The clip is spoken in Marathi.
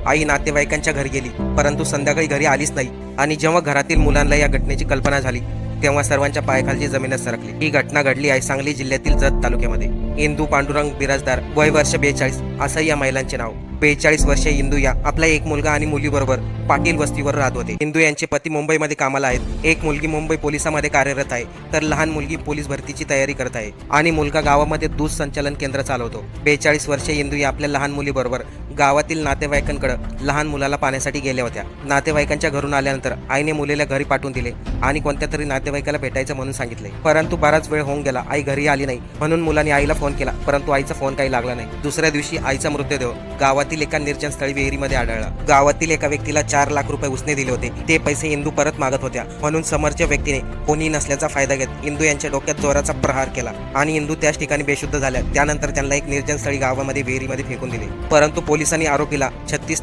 आई नातेवाईकांच्या घरी गेली, परंतु संध्याकाळी घरी आलीच नाही आणि जेव्हा घरातील मुलांना या घटनेची कल्पना झाली तेव्हा सर्वांच्या पायाखालची जमीनच सरकली। ही घटना घडली आहे सांगली जिल्ह्यातील जत तालुक्यामध्ये। इंदू पांडुरंग बिराजदार, वय वर्ष 42, असं या महिलांचे नाव। 42 वर्षे इंदू या आपला एक मुलगा आणि मुलीबरोबर पाटील वस्तीवर राहत होते। इंदू यांचे पती मुंबईमध्ये कामाला आहेत। एक मुलगी मुंबई पोलिसांमध्ये कार्यरत आहे, तर लहान मुलगी पोलीस भरतीची तयारी करत आहे आणि मुलगा गावामध्ये दूध संचालन केंद्र चालवतो। 42 वर्षे इंदू या आपल्या लहान मुलीबरोबर गावातील नातेवाईकांकडे लहान मुलाला पाहण्यासाठी गेल्या होत्या। नातेवाईकांच्या घरून आल्यानंतर आईने मुलीला घरी पाठवून दिले आणि कोणत्या तरी नातेवाईकाला भेटायचं म्हणून सांगितले, परंतु बराच वेळ होऊन गेला, आई घरी आली नाही। म्हणून मुलांनी आईला फोन केला, परंतु आईचा फोन काही लागला नाही। दुसऱ्या दिवशी आईचा मृतदेह गावातील एका निर्जन स्थळी विहिरीमध्ये आढळला। गावातील एका व्यक्तीला 4 लाख रुपये उसने दिले होते, ते पैसे इंदू परत मागत होत्या, म्हणून समोरच्या व्यक्तीने कोणी नसल्याचा फायदा घेत इंदू यांच्या डोक्यात जोराचा प्रहार केला आणि इंदू त्याच ठिकाणी बेशुद्ध झाल्या। त्यानंतर त्यांना एक निर्जन स्थळी गावामध्ये विहिरीमध्ये फेकून दिले, परंतु पोलिसांनी आरोपीला 36